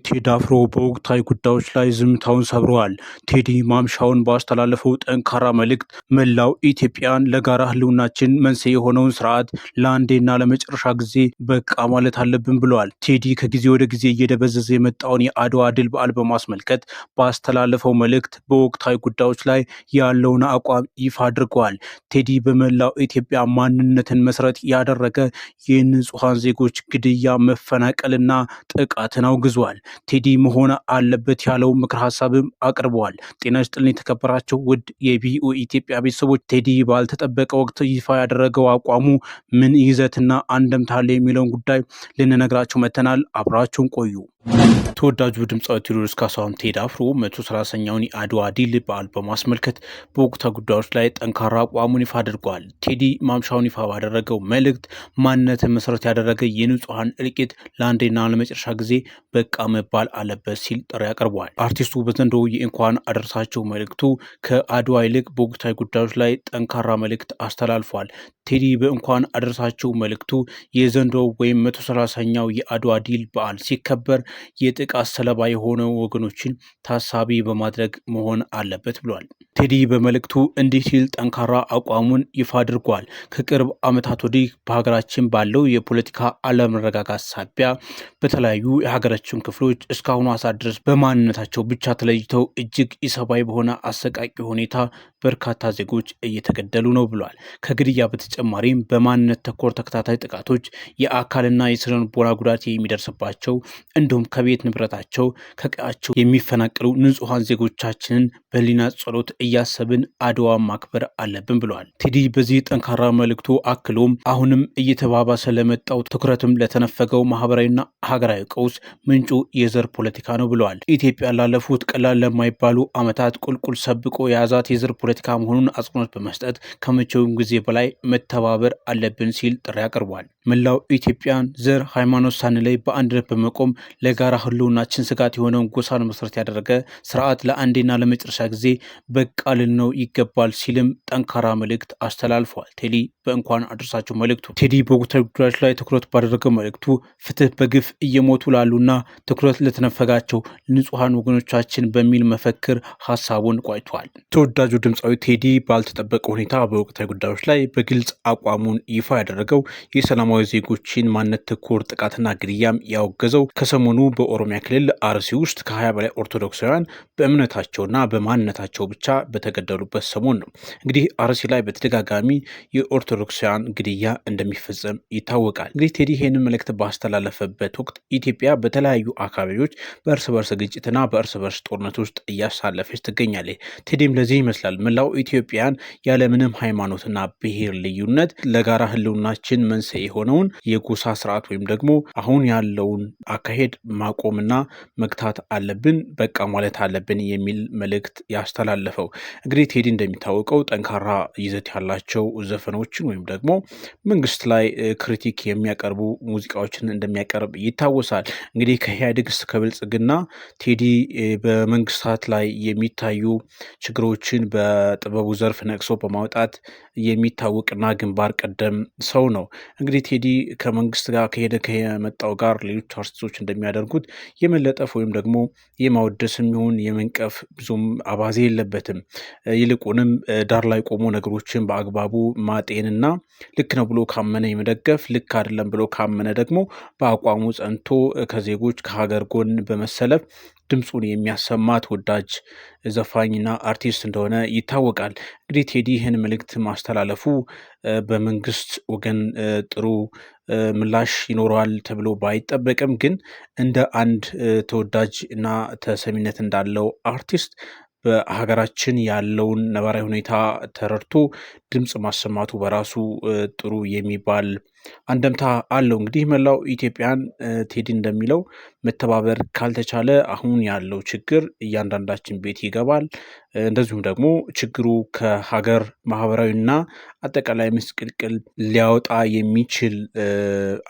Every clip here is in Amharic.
ቴዲ አፍሮ በወቅታዊ ጉዳዮች ላይ ዝምታውን ሰብረዋል። ቴዲ ማምሻውን ባስተላለፈው ጠንካራ መልእክት መላው ኢትዮጵያን ለጋራ ሕልውናችን መንስኤ የሆነውን ስርዓት ለአንዴና ለመጨረሻ ጊዜ በቃ ማለት አለብን ብለዋል። ቴዲ ከጊዜ ወደ ጊዜ እየደበዘዘ የመጣውን የአድዋ ድል በዓል በማስመልከት ባስተላለፈው መልእክት በወቅታዊ ጉዳዮች ላይ ያለውን አቋም ይፋ አድርገዋል። ቴዲ በመላው ኢትዮጵያ ማንነትን መሰረት ያደረገ የንጹሐን ዜጎች ግድያ፣ መፈናቀልና ጥቃትን አውግዟል። ቴዲ መሆን አለበት ያለው ምክር ሀሳብም አቅርበዋል። ጤና ይስጥልኝ የተከበራቸው ውድ የቢኦ ኢትዮጵያ ቤተሰቦች፣ ቴዲ ባልተጠበቀ ወቅት ይፋ ያደረገው አቋሙ ምን ይዘትና አንደምታ አለ የሚለውን ጉዳይ ልንነግራቸው መተናል። አብራችሁን ቆዩ። ተወዳጁ ድምፃዊ ቴዎድሮስ ካሳሁን ቴዲ አፍሮ 130ኛውን የአድዋ ድል በዓል በማስመልከት በወቅታዊ ጉዳዮች ላይ ጠንካራ አቋሙን ይፋ አድርገዋል። ቴዲ ማምሻውን ይፋ ባደረገው መልእክት ማንነትን መሰረት ያደረገ የንጹሐን እልቂት ለአንዴና ለመጨረሻ ጊዜ በቃ መባል አለበት ሲል ጥሪ አቅርበዋል። አርቲስቱ በዘንድሮው የእንኳን አደረሳቸው መልእክቱ ከአድዋ ይልቅ በወቅታዊ ጉዳዮች ላይ ጠንካራ መልእክት አስተላልፏል። ቴዲ በእንኳን አደረሳቸው መልእክቱ የዘንድሮው ወይም 130ኛው የአድዋ ድል በዓል ሲከበር የጥቃት ሰለባ የሆኑ ወገኖችን ታሳቢ በማድረግ መሆን አለበት ብሏል። ቴዲ በመልእክቱ እንዲህ ሲል ጠንካራ አቋሙን ይፋ አድርጓል። ከቅርብ ዓመታት ወዲህ በሀገራችን ባለው የፖለቲካ አለመረጋጋት ሳቢያ በተለያዩ የሀገራችን ክፍሎች እስካሁኑ ሰዓት ድረስ በማንነታቸው ብቻ ተለይተው እጅግ ኢሰብአዊ በሆነ አሰቃቂ ሁኔታ በርካታ ዜጎች እየተገደሉ ነው ብሏል። ከግድያ በተጨማሪም በማንነት ተኮር ተከታታይ ጥቃቶች የአካልና የስነ ልቦና ጉዳት የሚደርስባቸው እንዲሁም ከቤት ንብረታቸው ከቀያቸው የሚፈናቀሉ ንጹሐን ዜጎቻችንን በህሊና ጸሎት እያሰብን አድዋ ማክበር አለብን ብለዋል። ቴዲ በዚህ ጠንካራ መልእክቱ አክሎም አሁንም እየተባባሰ ለመጣው ትኩረትም ለተነፈገው ማህበራዊና ሀገራዊ ቀውስ ምንጩ የዘር ፖለቲካ ነው ብለዋል። ኢትዮጵያ ላለፉት ቀላል ለማይባሉ ዓመታት ቁልቁል ሰብቆ የያዛት የዘር ፖለቲካ መሆኑን አጽንኦት በመስጠት ከመቼውም ጊዜ በላይ መተባበር አለብን ሲል ጥሪ አቅርቧል። መላው ኢትዮጵያን ዘር፣ ሃይማኖት ሳንለይ በአንድነት በመቆም ለጋራ ህልውናችን ስጋት የሆነውን ጎሳን መሰረት ያደረገ ስርዓት ለአንዴና ለመጨረሻ ጊዜ በቃ ልንለው ይገባል ሲልም ጠንካራ መልእክት አስተላልፏል። ቴዲ በእንኳን አደረሳቸው መልእክቱ ቴዲ በወቅታዊ ጉዳዮች ላይ ትኩረት ባደረገው መልእክቱ ፍትህ በግፍ እየሞቱ ላሉና ትኩረት ለተነፈጋቸው ንጹሐን ወገኖቻችን በሚል መፈክር ሀሳቡን ቋጭቷል። ተወዳጁ ድምፃዊ ቴዲ ባልተጠበቀ ሁኔታ በወቅታዊ ጉዳዮች ላይ በግልጽ አቋሙን ይፋ ያደረገው የሰላማዊ ዜጎችን ማንነት ተኮር ጥቃትና ግድያም ያወገዘው ከሰሞኑ በኦሮሚያ ክልል አርሲ ውስጥ ከ20 በላይ ኦርቶዶክሳውያን በእምነታቸውና በማንነታቸው ብቻ በተገደሉበት ሰሞን ነው። እንግዲህ አርሲ ላይ በተደጋጋሚ የኦርቶዶክሳውያን ግድያ እንደሚፈጸም ይታወቃል። እንግዲህ ቴዲ ይህንን መልእክት ባስተላለፈበት ወቅት ኢትዮጵያ በተለያዩ አካባቢዎች በእርስ በርስ ግጭትና በእርስ በርስ ጦርነት ውስጥ እያሳለፈች ትገኛለች። ቴዲም ለዚህ ይመስላል መላው ኢትዮጵያን ያለምንም ሃይማኖትና ብሔር ልዩነት ለጋራ ህልውናችን መንስኤ የሆነውን የጎሳ ስርዓት ወይም ደግሞ አሁን ያለውን አካሄድ ማቆምና መግታት አለብን፣ በቃ ማለት አለብን የሚል መልእክት ያስተላለፈው። እንግዲህ ቴዲ እንደሚታወቀው ጠንካራ ይዘት ያላቸው ዘፈኖችን ወይም ደግሞ መንግስት ላይ ክሪቲክ የሚያቀርቡ ሙዚቃዎችን እንደሚያቀርብ ይታወሳል። እንግዲህ ከኢህአዴግ እስከ ብልጽግና ቴዲ በመንግስታት ላይ የሚታዩ ችግሮችን በጥበቡ ዘርፍ ነቅሶ በማውጣት የሚታወቅና ግንባር ቀደም ሰው ነው። እንግዲህ ቴዲ ከመንግስት ጋር ከመጣው ጋር ሌሎች አርቲስቶች እንደሚያደርጉት የመለጠፍ ወይም ደግሞ የማወደስም ይሁን የመንቀፍ ብዙም አባዜ የለበትም። ይልቁንም ዳር ላይ ቆሞ ነገሮችን በአግባቡ ማጤንና ልክ ነው ብሎ ካመነ የመደገፍ፣ ልክ አይደለም ብሎ ካመነ ደግሞ በአቋሙ ጸንቶ ከዜጎች ከሀገር ጎን በመሰለፍ ድምፁን የሚያሰማ ተወዳጅ ዘፋኝና አርቲስት እንደሆነ ይታወቃል። እንግዲህ ቴዲ ይህን መልእክት ማስተላለፉ በመንግስት ወገን ጥሩ ምላሽ ይኖረዋል ተብሎ ባይጠበቅም ግን እንደ አንድ ተወዳጅ እና ተሰሚነት እንዳለው አርቲስት በሀገራችን ያለውን ነባራዊ ሁኔታ ተረድቶ ድምፅ ማሰማቱ በራሱ ጥሩ የሚባል አንደምታ አለው። እንግዲህ መላው ኢትዮጵያን ቴዲ እንደሚለው መተባበር ካልተቻለ አሁን ያለው ችግር እያንዳንዳችን ቤት ይገባል። እንደዚሁም ደግሞ ችግሩ ከሀገር ማህበራዊና አጠቃላይ ምስቅልቅል ሊያወጣ የሚችል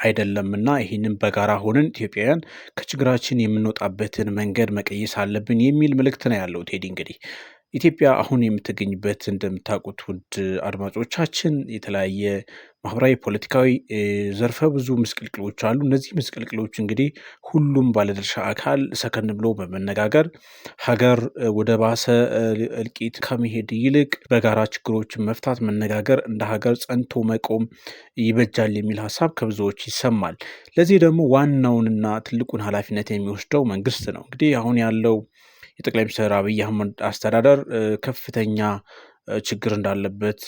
አይደለምና ይህንን በጋራ ሆነን ኢትዮጵያውያን ከችግራችን የምንወጣበትን መንገድ መቀየስ አለብን የሚል መልእክት ነው ያለው ቴዲ እንግዲህ ኢትዮጵያ አሁን የምትገኝበት እንደምታውቁት ውድ አድማጮቻችን የተለያየ ማህበራዊ፣ ፖለቲካዊ ዘርፈ ብዙ ምስቅልቅሎች አሉ። እነዚህ ምስቅልቅሎች እንግዲህ ሁሉም ባለድርሻ አካል ሰከን ብሎ በመነጋገር ሀገር ወደ ባሰ እልቂት ከመሄድ ይልቅ በጋራ ችግሮችን መፍታት፣ መነጋገር፣ እንደ ሀገር ጸንቶ መቆም ይበጃል የሚል ሀሳብ ከብዙዎች ይሰማል። ለዚህ ደግሞ ዋናውንና ትልቁን ኃላፊነት የሚወስደው መንግስት ነው። እንግዲህ አሁን ያለው የጠቅላይ ሚኒስትር አብይ አህመድ አስተዳደር ከፍተኛ ችግር እንዳለበት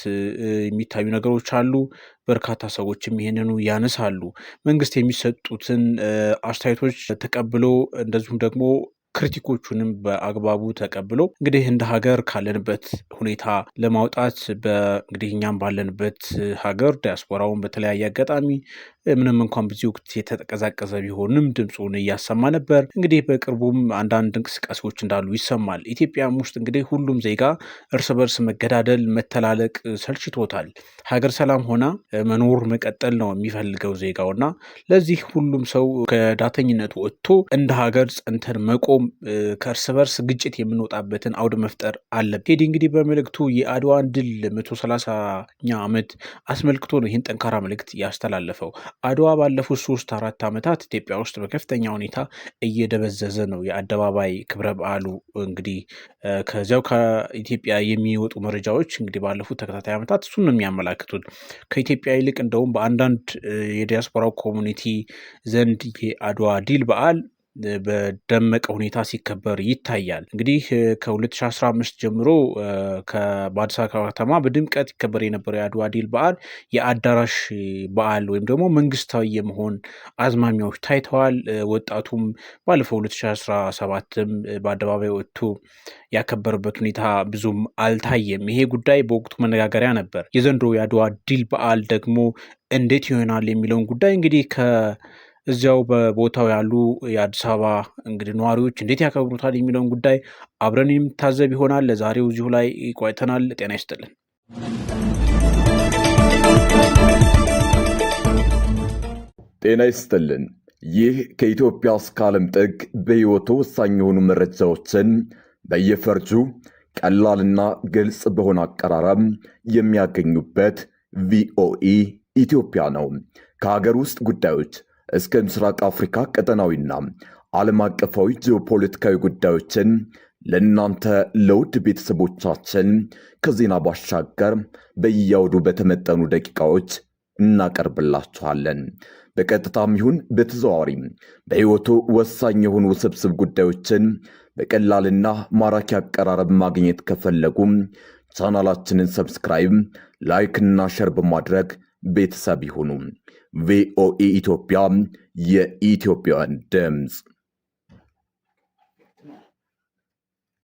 የሚታዩ ነገሮች አሉ። በርካታ ሰዎችም ይህንኑ ያነሳሉ። መንግስት የሚሰጡትን አስተያየቶች ተቀብሎ እንደዚሁም ደግሞ ክሪቲኮቹንም በአግባቡ ተቀብሎ እንግዲህ እንደ ሀገር ካለንበት ሁኔታ ለማውጣት እንግዲህ እኛም ባለንበት ሀገር ዲያስፖራውን በተለያየ አጋጣሚ ምንም እንኳን በዚህ ወቅት የተቀዛቀዘ ቢሆንም ድምፁን እያሰማ ነበር። እንግዲህ በቅርቡም አንዳንድ እንቅስቃሴዎች እንዳሉ ይሰማል። ኢትዮጵያም ውስጥ እንግዲህ ሁሉም ዜጋ እርስ በርስ መገዳደል፣ መተላለቅ ሰልችቶታል። ሀገር ሰላም ሆና መኖር መቀጠል ነው የሚፈልገው ዜጋው እና ለዚህ ሁሉም ሰው ከዳተኝነቱ ወጥቶ እንደ ሀገር ጸንተን መቆም ከእርስ በርስ ግጭት የምንወጣበትን አውድ መፍጠር አለብን። ቴዲ እንግዲህ በመልእክቱ የአድዋን ድል 130ኛ ዓመት አስመልክቶ ነው ይህን ጠንካራ መልእክት ያስተላለፈው። አድዋ ባለፉት 3-4 ዓመታት ኢትዮጵያ ውስጥ በከፍተኛ ሁኔታ እየደበዘዘ ነው የአደባባይ ክብረ በዓሉ። እንግዲህ ከዚያው ከኢትዮጵያ የሚወጡ መረጃዎች እንግዲህ ባለፉት ተከታታይ ዓመታት እሱን ነው የሚያመላክቱት። ከኢትዮጵያ ይልቅ እንደውም በአንዳንድ የዲያስፖራው ኮሚኒቲ ዘንድ የአድዋ ድል በዓል በደመቀ ሁኔታ ሲከበር ይታያል። እንግዲህ ከ2015 ጀምሮ በአዲስ አበባ ከተማ በድምቀት ይከበር የነበረው የአድዋ ድል በዓል የአዳራሽ በዓል ወይም ደግሞ መንግስታዊ የመሆን አዝማሚያዎች ታይተዋል። ወጣቱም ባለፈው 2017ም በአደባባይ ወጥቶ ያከበረበት ሁኔታ ብዙም አልታየም። ይሄ ጉዳይ በወቅቱ መነጋገሪያ ነበር። የዘንድሮ የአድዋ ድል በዓል ደግሞ እንዴት ይሆናል የሚለውን ጉዳይ እንግዲህ እዚያው በቦታው ያሉ የአዲስ አበባ እንግዲህ ነዋሪዎች እንዴት ያከብሩታል የሚለውን ጉዳይ አብረን የምታዘብ ይሆናል። ለዛሬው እዚሁ ላይ ቆይተናል። ጤና ይስጥልን። ጤና ይስጥልን። ይህ ከኢትዮጵያ እስከ ዓለም ጥግ በሕይወቱ ወሳኝ የሆኑ መረጃዎችን በየፈርጁ ቀላልና ግልጽ በሆነ አቀራረብ የሚያገኙበት ቪኦኢ ኢትዮጵያ ነው። ከሀገር ውስጥ ጉዳዮች እስከ ምስራቅ አፍሪካ ቀጠናዊና ዓለም አቀፋዊ ጂኦፖለቲካዊ ጉዳዮችን ለእናንተ ለውድ ቤተሰቦቻችን ከዜና ባሻገር በየአውዱ በተመጠኑ ደቂቃዎች እናቀርብላችኋለን። በቀጥታም ይሁን በተዘዋዋሪ በሕይወቱ ወሳኝ የሆኑ ውስብስብ ጉዳዮችን በቀላልና ማራኪ አቀራረብ ማግኘት ከፈለጉም ቻናላችንን ሰብስክራይብ፣ ላይክ እና ሸር በማድረግ ቤተሰብ ይሁኑ። ቪኦኢ ኢትዮጵያ፣ የኢትዮጵያውያን ድምፅ።